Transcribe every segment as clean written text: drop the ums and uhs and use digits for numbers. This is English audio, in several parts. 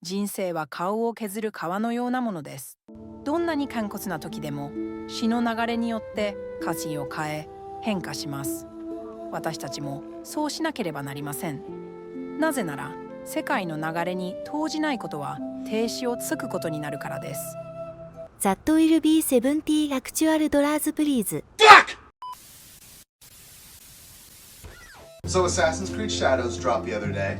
人生は顔を削る皮のようなものです。どんなに肝骨な時でも詩の流れによって歌詞を変え変化します。私たちもそうしなければなりません。なぜなら世界の流れに投じないことは停止をつくことになるからです。That will be 70 actual dollars please. Fuck! So Assassin's Creed Shadows dropped the other day.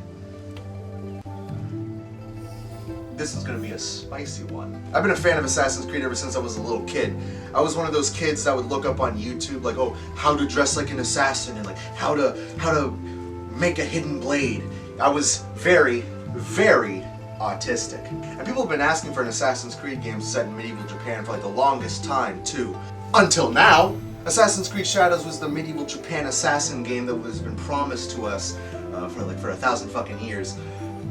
This is gonna be a spicy one. I've been a fan of Assassin's Creed ever since I was a little kid. I was one of those kids that would look up on YouTube like, oh, how to dress like an assassin and like how to make a hidden blade. I was very, very autistic. And people have been asking for an Assassin's Creed game set in medieval Japan for like the longest time too. Until now. Assassin's Creed Shadows was the medieval Japan assassin game that was been promised to us for 1,000 fucking years.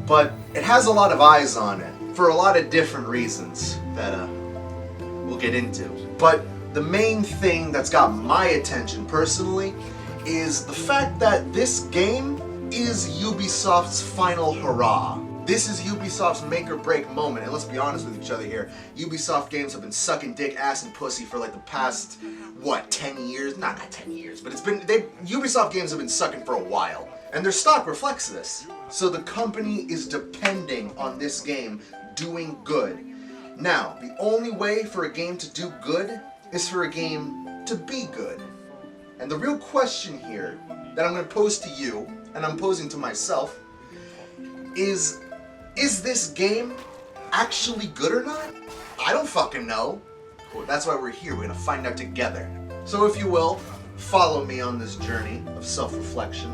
But it has a lot of eyes on it for a lot of different reasons that we'll get into. But the main thing that's got my attention personally is the fact that this game is Ubisoft's final hurrah. This is Ubisoft's make or break moment, and let's be honest with each other here. Ubisoft games have been sucking dick, ass, and pussy for like the past, what, 10 years? Not 10 years, but Ubisoft games have been sucking for a while. And their stock reflects this. So the company is depending on this game doing good. Now, the only way for a game to do good is for a game to be good. And the real question here that I'm going to pose to you, and I'm posing to myself, is this game actually good or not? I don't fucking know. Well, that's why we're here. We're gonna find out together. So if you will, follow me on this journey of self-reflection,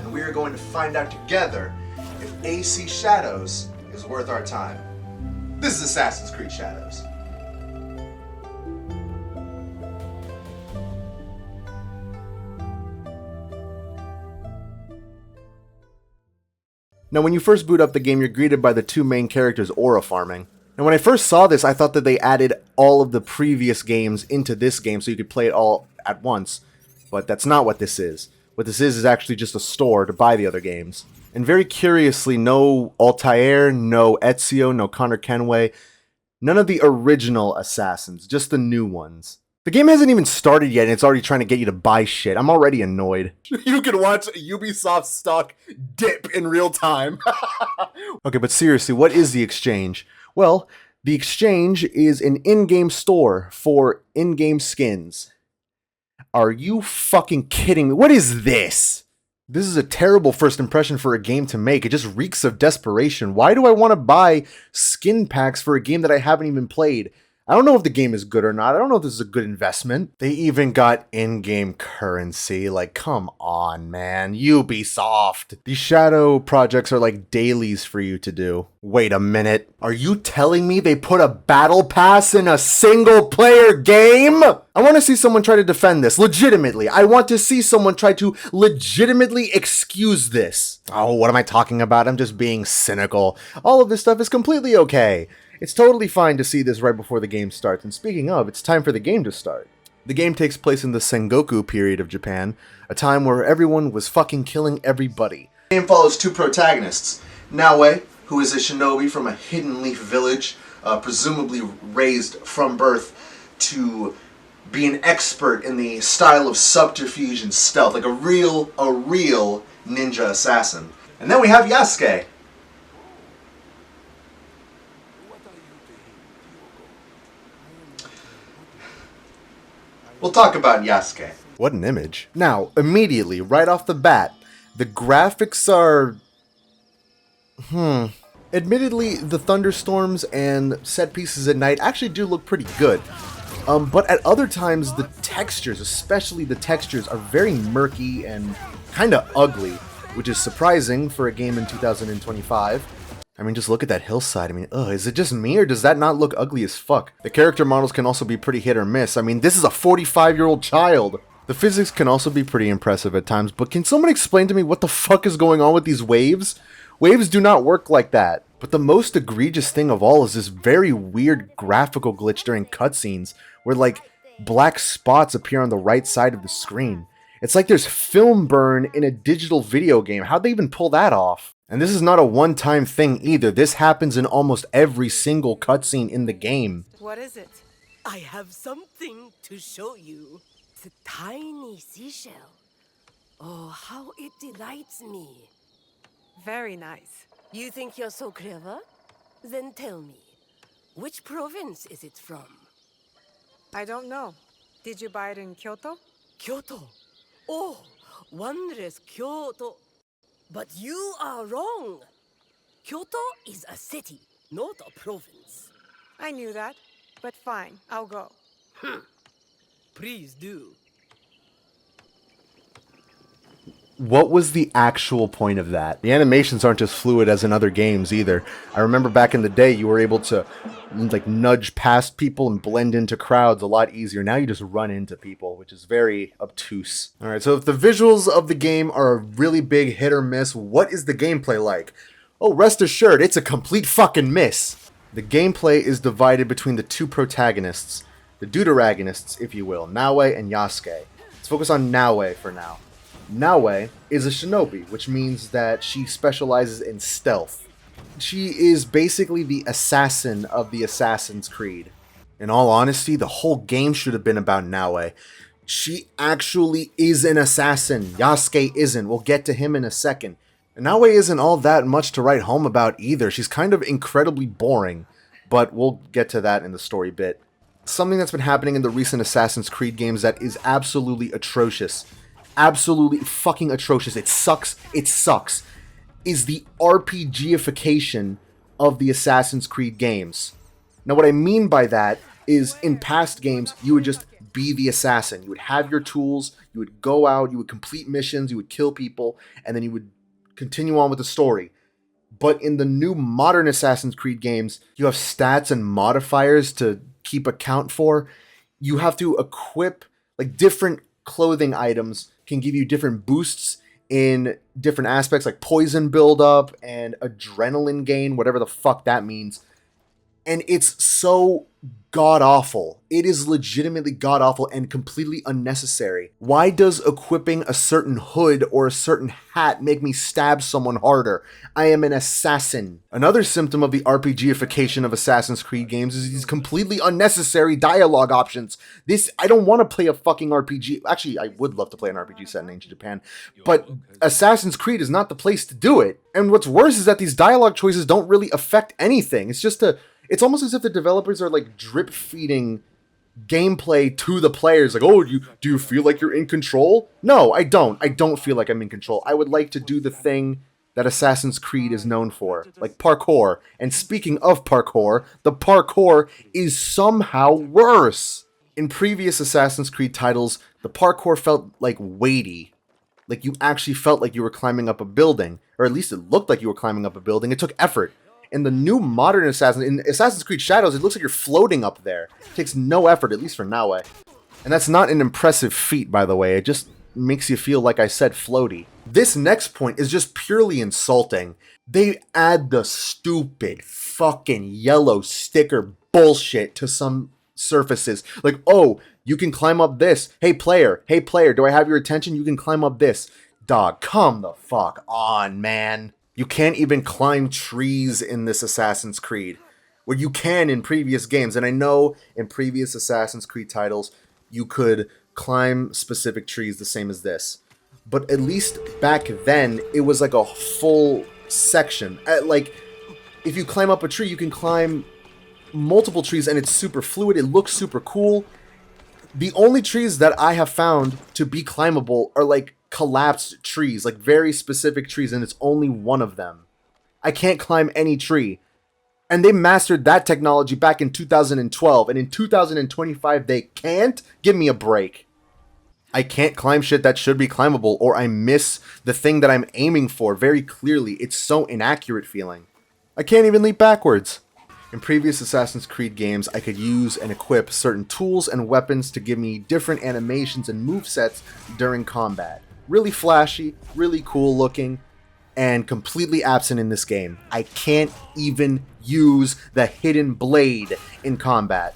and we are going to find out together if AC Shadows is worth our time. This is Assassin's Creed Shadows. Now, when you first boot up the game, you're greeted by the two main characters aura farming. And when I first saw this, I thought that they added all of the previous games into this game so you could play it all at once. But that's not what this is. What this is actually just a store to buy the other games. And very curiously, no Altair, no Ezio, no Connor Kenway, none of the original Assassins, just the new ones. The game hasn't even started yet and it's already trying to get you to buy shit. I'm already annoyed. You can watch Ubisoft stock dip in real time. Okay, but seriously, what is the exchange? Well, the exchange is an in-game store for in-game skins. Are you fucking kidding me? What is this? This is a terrible first impression for a game to make. It just reeks of desperation. Why do I want to buy skin packs for a game that I haven't even played? I don't know if the game is good or not. I don't know if this is a good investment. They even got in-game currency. Like, come on, man. Ubisoft. These shadow projects are like dailies for you to do. Wait a minute. Are you telling me they put a battle pass in a single-player game? I want to see someone try to defend this. Legitimately. I want to see someone try to legitimately excuse this. Oh, what am I talking about? I'm just being cynical. All of this stuff is completely okay. It's totally fine to see this right before the game starts, and speaking of, it's time for the game to start. The game takes place in the Sengoku period of Japan, a time where everyone was fucking killing everybody. The game follows two protagonists. Naoe, who is a shinobi from a hidden leaf village, presumably raised from birth to be an expert in the style of subterfuge and stealth, like a real ninja assassin. And then we have Yasuke. We'll talk about Yasuke. What an image. Now, immediately, right off the bat, the graphics are... Admittedly, the thunderstorms and set pieces at night actually do look pretty good. But at other times, the textures, especially the textures, are very murky and kinda ugly, which is surprising for a game in 2025. I mean, just look at that hillside. I mean, is it just me or does that not look ugly as fuck? The character models can also be pretty hit or miss. I mean, this is a 45-year-old child. The physics can also be pretty impressive at times, but can someone explain to me what the fuck is going on with these waves? Waves do not work like that. But the most egregious thing of all is this very weird graphical glitch during cutscenes, where like black spots appear on the right side of the screen. It's like there's film burn in a digital video game. How'd they even pull that off? And this is not a one-time thing either. This happens in almost every single cutscene in the game. What is it? I have something to show you. It's a tiny seashell. Oh, how it delights me. Very nice. You think you're so clever? Then tell me, which province is it from? I don't know. Did you buy it in Kyoto? Kyoto. Oh, wondrous Kyoto. But you are wrong. Kyoto is a city, not a province. I knew that, but fine, I'll go. Please do. What was the actual point of that? The animations aren't just fluid as in other games either. I remember back in the day you were able to like nudge past people and blend into crowds a lot easier. Now you just run into people, which is very obtuse. Alright, so if the visuals of the game are a really big hit or miss, what is the gameplay like? Oh, rest assured, it's a complete fucking miss. The gameplay is divided between the two protagonists, the deuteragonists, if you will, Naoe and Yasuke. Let's focus on Naoe for now. Naoe is a shinobi, which means that she specializes in stealth. She is basically the assassin of the Assassin's Creed. In all honesty, the whole game should have been about Naoe. She actually is an assassin. Yasuke isn't. We'll get to him in a second. And Naoe isn't all that much to write home about either. She's kind of incredibly boring, but we'll get to that in the story bit. Something that's been happening in the recent Assassin's Creed games that is absolutely atrocious. Absolutely fucking atrocious. It sucks. It sucks. Is the RPGification of the Assassin's Creed games. Now, what I mean by that is in past games, you would just be the assassin. You would have your tools. You would go out. You would complete missions. You would kill people. And then you would continue on with the story. But in the new modern Assassin's Creed games, you have stats and modifiers to keep account for. You have to equip like different clothing items can give you different boosts in different aspects like poison buildup and adrenaline gain, whatever the fuck that means. And it's so god-awful. It is legitimately god-awful and completely unnecessary. Why does equipping a certain hood or a certain hat make me stab someone harder? I am an assassin. Another symptom of the RPGification of Assassin's Creed games is these completely unnecessary dialogue options. I don't want to play a fucking RPG. Actually, I would love to play an RPG set in ancient Japan, but Assassin's Creed is not the place to do it. And what's worse is that these dialogue choices don't really affect anything. It's almost as if the developers are like drip feeding gameplay to the players. Like, oh, do you feel like you're in control? No, I don't. I don't feel like I'm in control. I would like to do the thing that Assassin's Creed is known for, like parkour. And speaking of parkour, the parkour is somehow worse. In previous Assassin's Creed titles, the parkour felt like weighty. Like you actually felt like you were climbing up a building, or at least it looked like you were climbing up a building. It took effort. In the new modern in Assassin's Creed Shadows, it looks like you're floating up there. It takes no effort, at least for Naoe. And that's not an impressive feat, by the way. It just makes you feel, like I said, floaty. This next point is just purely insulting. They add the stupid fucking yellow sticker bullshit to some surfaces. Like, oh, you can climb up this. Hey player, do I have your attention? You can climb up this. Dog, come the fuck on, man. You can't even climb trees in this Assassin's Creed, where you can in previous games. And I know in previous Assassin's Creed titles, you could climb specific trees the same as this. But at least back then, it was like a full section. Like, if you climb up a tree, you can climb multiple trees, and it's super fluid. It looks super cool. The only trees that I have found to be climbable are like collapsed trees, like very specific trees, and it's only one of them. I can't climb any tree. And they mastered that technology back in 2012, and in 2025 they can't? Give me a break. I can't climb shit that should be climbable, or I miss the thing that I'm aiming for very clearly. It's so inaccurate feeling. I can't even leap backwards. In previous Assassin's Creed games, I could use and equip certain tools and weapons to give me different animations and movesets during combat. Really flashy, really cool looking, and completely absent in this game. I can't even use the hidden blade in combat.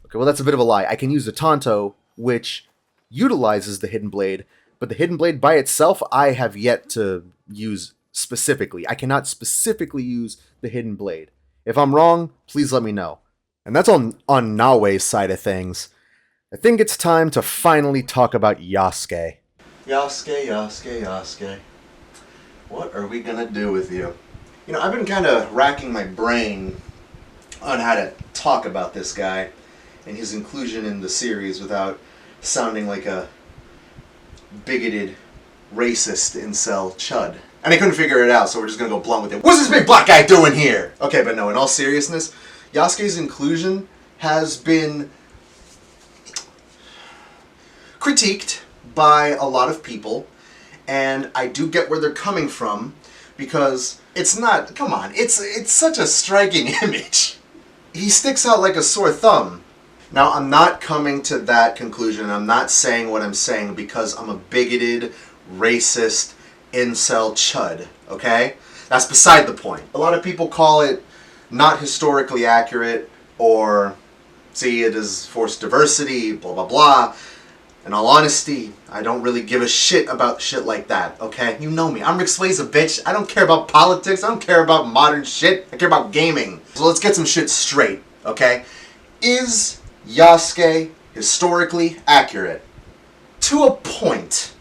Okay, well that's a bit of a lie. I can use the Tonto, which utilizes the hidden blade, but the hidden blade by itself, I have yet to use specifically. I cannot specifically use the hidden blade. If I'm wrong, please let me know. And that's on Nawe's side of things. I think it's time to finally talk about Yasuke. Yasuke. What are we gonna do with you? You know, I've been kind of racking my brain on how to talk about this guy and his inclusion in the series without sounding like a bigoted, racist incel chud. And I couldn't figure it out, so we're just gonna go blunt with it. What's this big black guy doing here? Okay, but no, in all seriousness, Yasuke's inclusion has been critiqued by a lot of people, and I do get where they're coming from, because it's not, come on, it's such a striking image. He sticks out like a sore thumb. Now, I'm not coming to that conclusion. I'm not saying what I'm saying because I'm a bigoted, racist, incel chud, okay? That's beside the point. A lot of people call it not historically accurate or see it as forced diversity, blah, blah, blah. In all honesty, I don't really give a shit about shit like that, okay? You know me. I'm Ricswaza, bitch. I don't care about politics. I don't care about modern shit. I care about gaming. So let's get some shit straight, okay? Is Yasuke historically accurate? To a point.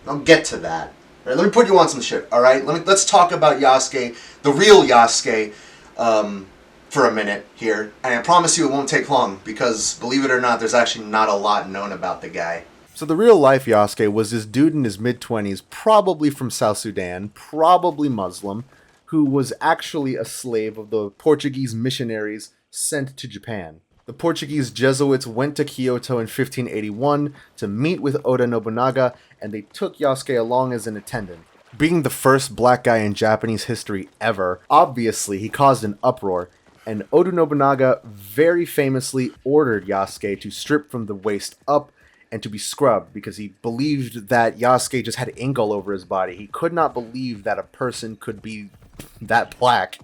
I'll get to that. All right, let me put you on some shit, alright? Let's talk about Yasuke, the real Yasuke, for a minute here. And I promise you it won't take long, because believe it or not, there's actually not a lot known about the guy. So the real life Yasuke was this dude in his mid-20s, probably from South Sudan, probably Muslim, who was actually a slave of the Portuguese missionaries sent to Japan. The Portuguese Jesuits went to Kyoto in 1581 to meet with Oda Nobunaga, and they took Yasuke along as an attendant. Being the first black guy in Japanese history ever, obviously he caused an uproar, and Oda Nobunaga very famously ordered Yasuke to strip from the waist up and to be scrubbed because he believed that Yasuke just had ink all over his body. He could not believe that a person could be that black.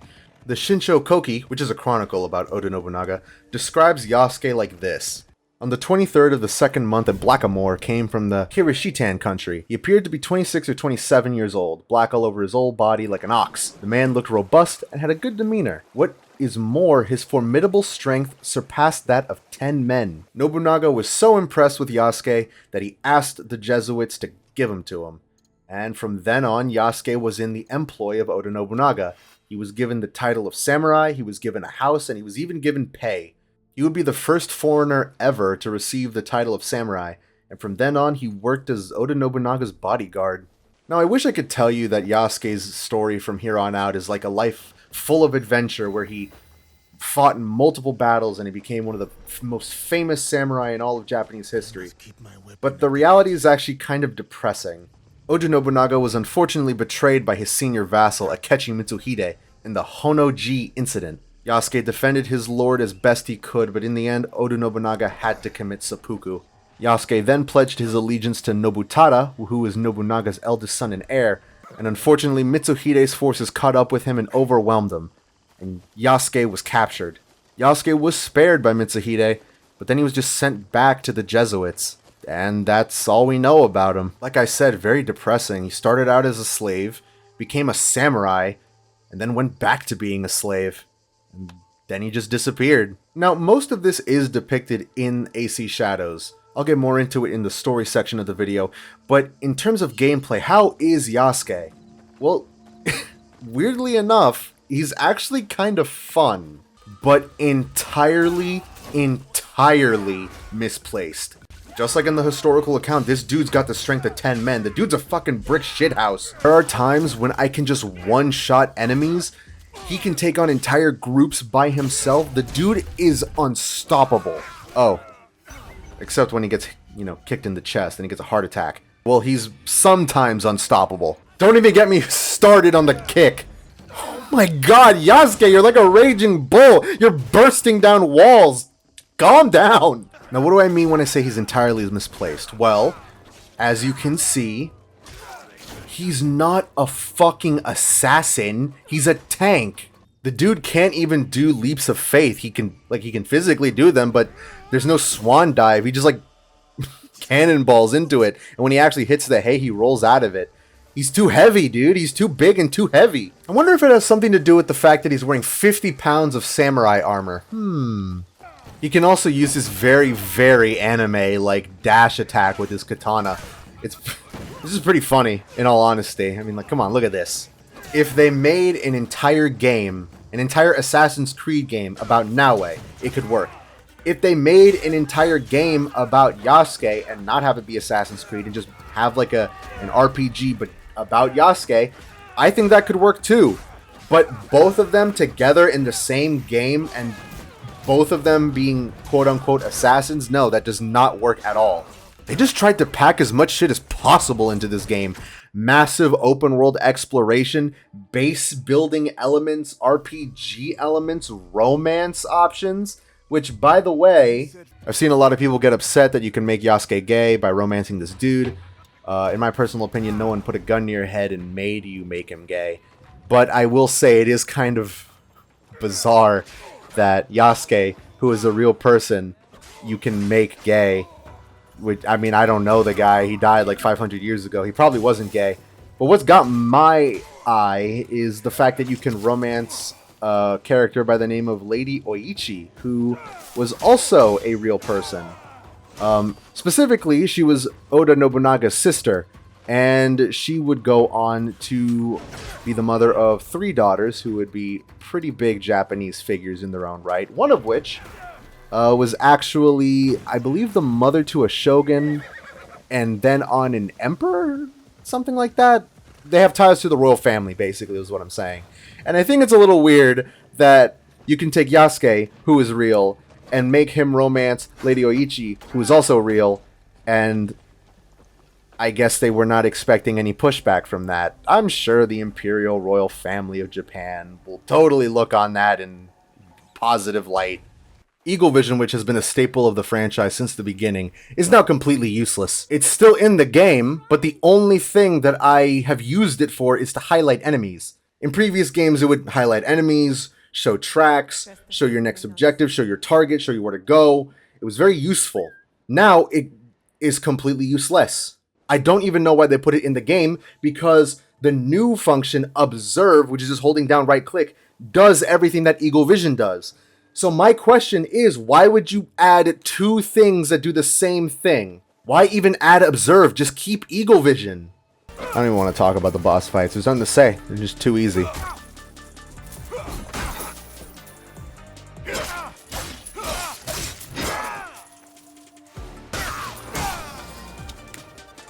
The Shinsho Koki, which is a chronicle about Oda Nobunaga, describes Yasuke like this. On the 23rd of the second month, a blackamoor came from the Kirishitan country. He appeared to be 26 or 27 years old, black all over his whole body like an ox. The man looked robust and had a good demeanor. What is more, his formidable strength surpassed that of 10 men. Nobunaga was so impressed with Yasuke that he asked the Jesuits to give him to him. And from then on, Yasuke was in the employ of Oda Nobunaga. He was given the title of samurai, he was given a house, and he was even given pay. He would be the first foreigner ever to receive the title of samurai, and from then on he worked as Oda Nobunaga's bodyguard. Now I wish I could tell you that Yasuke's story from here on out is like a life full of adventure where he fought in multiple battles and he became one of the most famous samurai in all of Japanese history. But the reality is actually kind of depressing. Oda Nobunaga was unfortunately betrayed by his senior vassal Akechi Mitsuhide in the Honoji incident. Yasuke defended his lord as best he could, but in the end, Oda Nobunaga had to commit seppuku. Yasuke then pledged his allegiance to Nobutada, who was Nobunaga's eldest son and heir, and unfortunately Mitsuhide's forces caught up with him and overwhelmed him, and Yasuke was captured. Yasuke was spared by Mitsuhide, but then he was just sent back to the Jesuits, and that's all we know about him. Like I said, very depressing. He started out as a slave, became a samurai, and then went back to being a slave. And then he just disappeared. Now, most of this is depicted in AC Shadows. I'll get more into it in the story section of the video, but in terms of gameplay, how is Yasuke? Well, weirdly enough, he's actually kind of fun, but entirely misplaced. Just like in the historical account, this dude's got the strength of 10 men. The dude's a fucking brick shithouse. There are times when I can just one-shot enemies. He can take on entire groups by himself. The dude is unstoppable. Oh. Except when he gets, kicked in the chest and he gets a heart attack. Well, he's sometimes unstoppable. Don't even get me started on the kick. Oh my god, Yasuke, you're like a raging bull. You're bursting down walls. Calm down. Now, what do I mean when I say he's entirely misplaced? Well, as you can see, he's not a fucking assassin. He's a tank. The dude can't even do leaps of faith. He can physically do them, but there's no swan dive. He just cannonballs into it. And when he actually hits the hay, he rolls out of it. He's too heavy, dude. He's too big and too heavy. I wonder if it has something to do with the fact that he's wearing 50 pounds of samurai armor. He can also use this very, very anime, like, dash attack with his katana. This is pretty funny, in all honesty. I mean, like, come on, look at this. If they made an entire game, an entire Assassin's Creed game about Naue, it could work. If they made an entire game about Yasuke and not have it be Assassin's Creed and just have like an RPG but about Yasuke, I think that could work too. But both of them together in the same game and both of them being quote-unquote assassins, no, that does not work at all. They just tried to pack as much shit as possible into this game. Massive open world exploration, base building elements, RPG elements, romance options. Which, by the way, I've seen a lot of people get upset that you can make Yasuke gay by romancing this dude. In my personal opinion, no one put a gun to your head and made you make him gay. But I will say it is kind of bizarre that Yasuke, who is a real person, you can make gay. Which, I mean, I don't know the guy. He died like 500 years ago. He probably wasn't gay. But what's got my eye is the fact that you can romance a character by the name of Lady Oichi, who was also a real person. Specifically, she was Oda Nobunaga's sister, and she would go on to be the mother of 3 daughters who would be pretty big Japanese figures in their own right, one of which was actually, I believe, the mother to a shogun, and then on an emperor? Something like that? They have ties to the royal family, basically, is what I'm saying. And I think it's a little weird that you can take Yasuke, who is real, and make him romance Lady Oichi, who is also real, and I guess they were not expecting any pushback from that. I'm sure the Imperial Royal Family of Japan will totally look on that in positive light. Eagle Vision, which has been a staple of the franchise since the beginning, is now completely useless. It's still in the game, but the only thing that I have used it for is to highlight enemies. In previous games, it would highlight enemies, show tracks, show your next objective, show your target, show you where to go. It was very useful. Now, it is completely useless. I don't even know why they put it in the game, because the new function, Observe, which is just holding down right click, does everything that Eagle Vision does. So my question is, why would you add 2 things that do the same thing? Why even add Observe? Just keep Eagle Vision. I don't even want to talk about the boss fights. There's nothing to say. They're just too easy.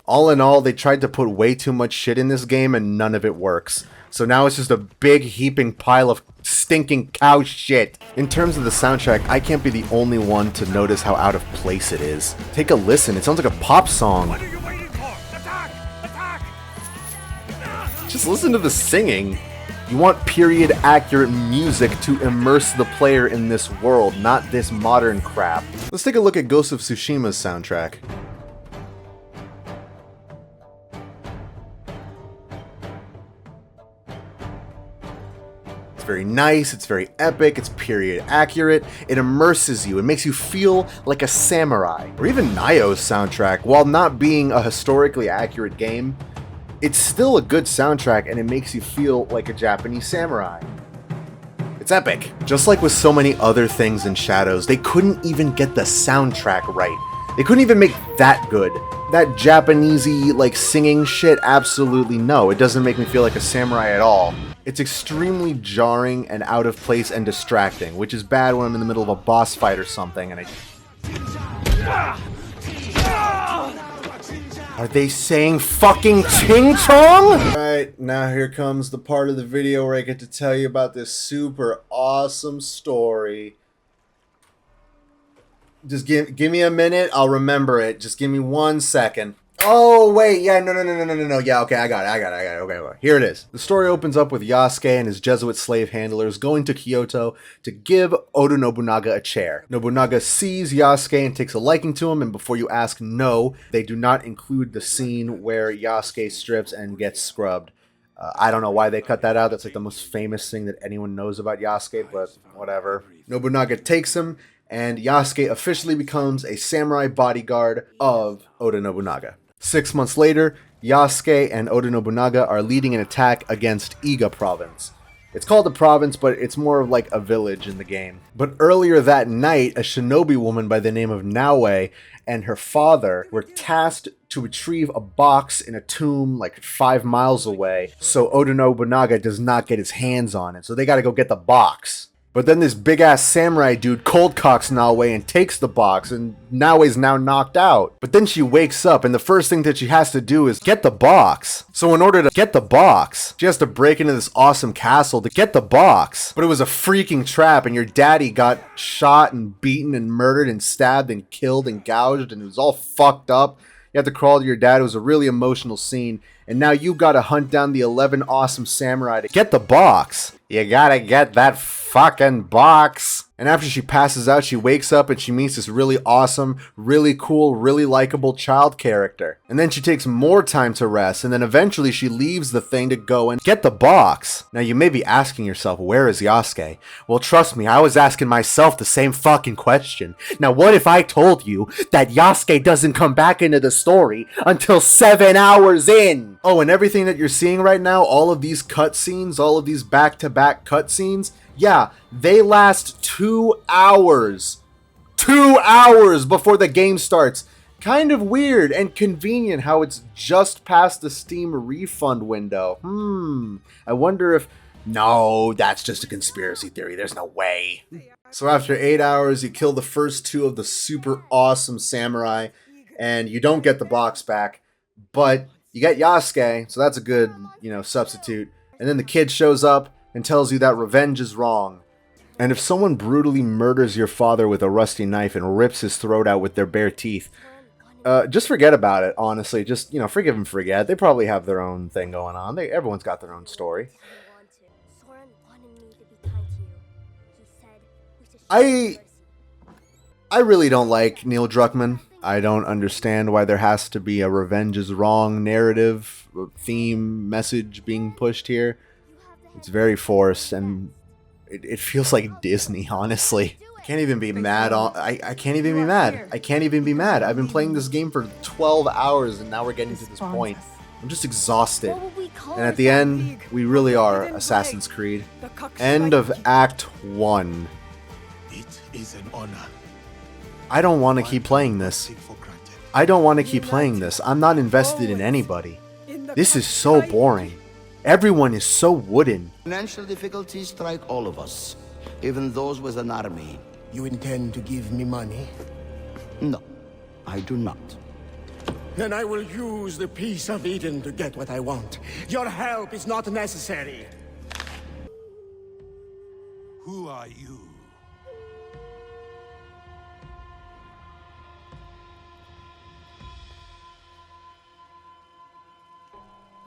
All in all, they tried to put way too much shit in this game and none of it works. So now it's just a big heaping pile of stinking cow shit. In terms of the soundtrack, I can't be the only one to notice how out of place it is. Take a listen, it sounds like a pop song. What are you waiting for? Attack! Attack! Just listen to the singing. You want period accurate music to immerse the player in this world, not this modern crap. Let's take a look at Ghost of Tsushima's soundtrack. It's very nice, it's very epic, it's period accurate, it immerses you, it makes you feel like a samurai. Or even Nioh's soundtrack, while not being a historically accurate game, it's still a good soundtrack and it makes you feel like a Japanese samurai. It's epic. Just like with so many other things in Shadows, they couldn't even get the soundtrack right. They couldn't even make that good. That Japanesey, like, singing shit, absolutely no. It doesn't make me feel like a samurai at all. It's extremely jarring and out of place and distracting, which is bad when I'm in the middle of a boss fight or something and Are they saying fucking Ching Chong? Alright, now here comes the part of the video where I get to tell you about this super awesome story. Just give me a minute, I'll remember it. Just give me 1 second. Oh, wait, yeah, no. Yeah, okay, I got it. Okay, here it is. The story opens up with Yasuke and his Jesuit slave handlers going to Kyoto to give Oda Nobunaga a chair. Nobunaga sees Yasuke and takes a liking to him, and before you ask, no, they do not include the scene where Yasuke strips and gets scrubbed. I don't know why they cut that out. That's like the most famous thing that anyone knows about Yasuke, but whatever. Nobunaga takes him, and Yasuke officially becomes a samurai bodyguard of Oda Nobunaga. 6 months later, Yasuke and Oda Nobunaga are leading an attack against Iga province. It's called a province, but it's more of like a village in the game. But earlier that night, a shinobi woman by the name of Naue and her father were tasked to retrieve a box in a tomb like 5 miles away, so Oda Nobunaga does not get his hands on it. So they gotta go get the box. But then this big-ass samurai dude cold cocks Naue and takes the box, and Naue's now knocked out. But then she wakes up, and the first thing that she has to do is get the box. So in order to get the box, she has to break into this awesome castle to get the box. But it was a freaking trap, and your daddy got shot and beaten and murdered and stabbed and killed and gouged, and it was all fucked up. You have to crawl to your dad. It was a really emotional scene. And now you gotta hunt down the 11 awesome samurai to get the box. You gotta get that fucking box. And after she passes out, she wakes up and she meets this really awesome, really cool, really likable child character. And then she takes more time to rest, and then eventually she leaves the thing to go and get the box. Now you may be asking yourself, where is Yasuke? Well, trust me, I was asking myself the same fucking question. Now what if I told you that Yasuke doesn't come back into the story until 7 hours in? Oh, and everything that you're seeing right now, all of these cutscenes, all of these back-to-back cutscenes, yeah, they last 2 hours. 2 hours before the game starts. Kind of weird and convenient how it's just past the Steam refund window. I wonder if... No, that's just a conspiracy theory. There's no way. So after 8 hours, you kill the first 2 of the super awesome samurai, and you don't get the box back, but you get Yasuke, so that's a good, substitute. And then the kid shows up and tells you that revenge is wrong. And if someone brutally murders your father with a rusty knife and rips his throat out with their bare teeth, just forget about it, honestly. Just, forgive and forget. They probably have their own thing going on. Everyone's got their own story. I really don't like Neil Druckmann. I don't understand why there has to be a revenge is wrong narrative, theme, message being pushed here. It's very forced, and it feels like Disney, honestly. I can't even be mad. I can't even be mad. I can't even be mad. I've been playing this game for 12 hours, and now we're getting to this point. I'm just exhausted. And at the end, we really are Assassin's Creed. End of Act 1. It is an honor. I don't want to keep playing this. I don't want to keep playing this. I'm not invested in anybody. This is so boring. Everyone is so wooden. Financial difficulties strike all of us, even those with an army. You intend to give me money? No, I do not. Then I will use the piece of Eden to get what I want. Your help is not necessary. Who are you?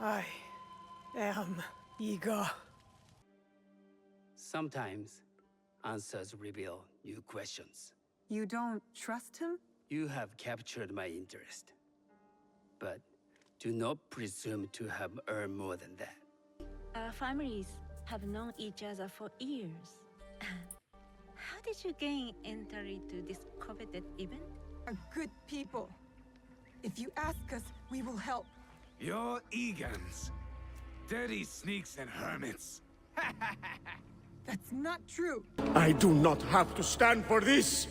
I am eager. Sometimes answers reveal new questions. You don't trust him? You have captured my interest. But do not presume to have earned more than that. Our families have known each other for years. How did you gain entry to this coveted event? Are good people. If you ask us, we will help. You're Egans. Dirty sneaks and hermits. That's not true. I do not have to stand for this.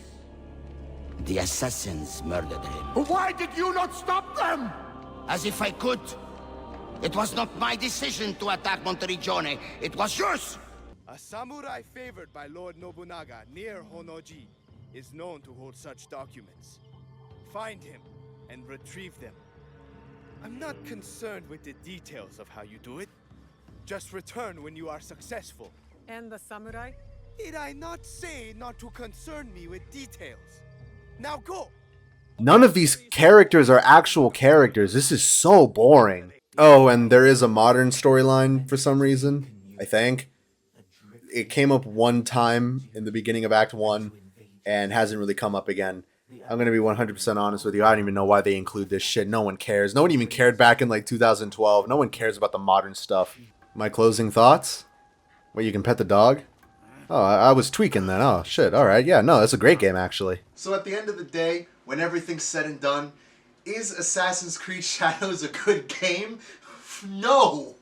The assassins murdered him. Why did you not stop them? As if I could. It was not my decision to attack Monteriggione. It was yours! A samurai favored by Lord Nobunaga near Honoji is known to hold such documents. Find him and retrieve them. I'm not concerned with the details of how you do it. Just return when you are successful. And the samurai? Did I not say not to concern me with details? Now go! None of these characters are actual characters. This is so boring. Oh, and there is a modern storyline for some reason, I think. It came up one time in the beginning of Act 1 and hasn't really come up again. I'm going to be 100% honest with you. I don't even know why they include this shit. No one cares. No one even cared back in like 2012. No one cares about the modern stuff. My closing thoughts? Wait, you can pet the dog? Oh, I was tweaking then. Oh, shit. All right. Yeah, no, that's a great game, actually. So at the end of the day, when everything's said and done, Is Assassin's Creed Shadows a good game? No!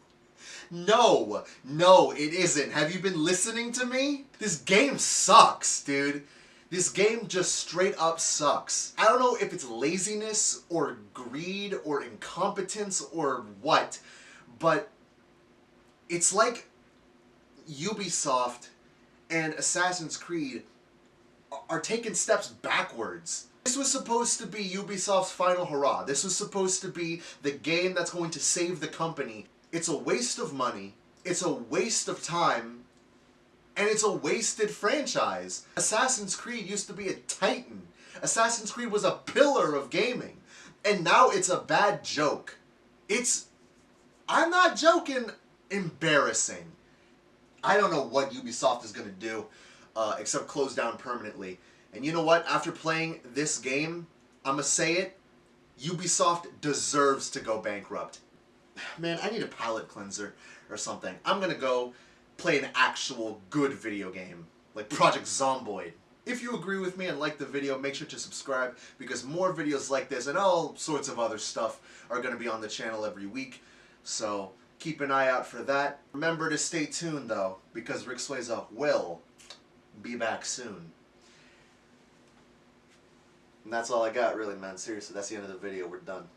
No! No, it isn't. Have you been listening to me? This game sucks, dude. This game just straight up sucks. I don't know if it's laziness or greed or incompetence or what, but it's like Ubisoft and Assassin's Creed are taking steps backwards. This was supposed to be Ubisoft's final hurrah. This was supposed to be the game that's going to save the company. It's a waste of money, it's a waste of time, and it's a wasted franchise. Assassin's Creed used to be a titan. Assassin's Creed was a pillar of gaming. And now it's a bad joke. It's, I'm not joking, embarrassing. I don't know what Ubisoft is going to do except close down permanently. And you know what? After playing this game, I'm going to say it, Ubisoft deserves to go bankrupt. Man, I need a palate cleanser or something. I'm going to go play an actual good video game, like Project Zomboid. If you agree with me and like the video, make sure to subscribe, because more videos like this and all sorts of other stuff are going to be on the channel every week. So keep an eye out for that. Remember to stay tuned though, because Ricswaza will be back soon. And that's all I got really, man. Seriously, that's the end of the video. We're done.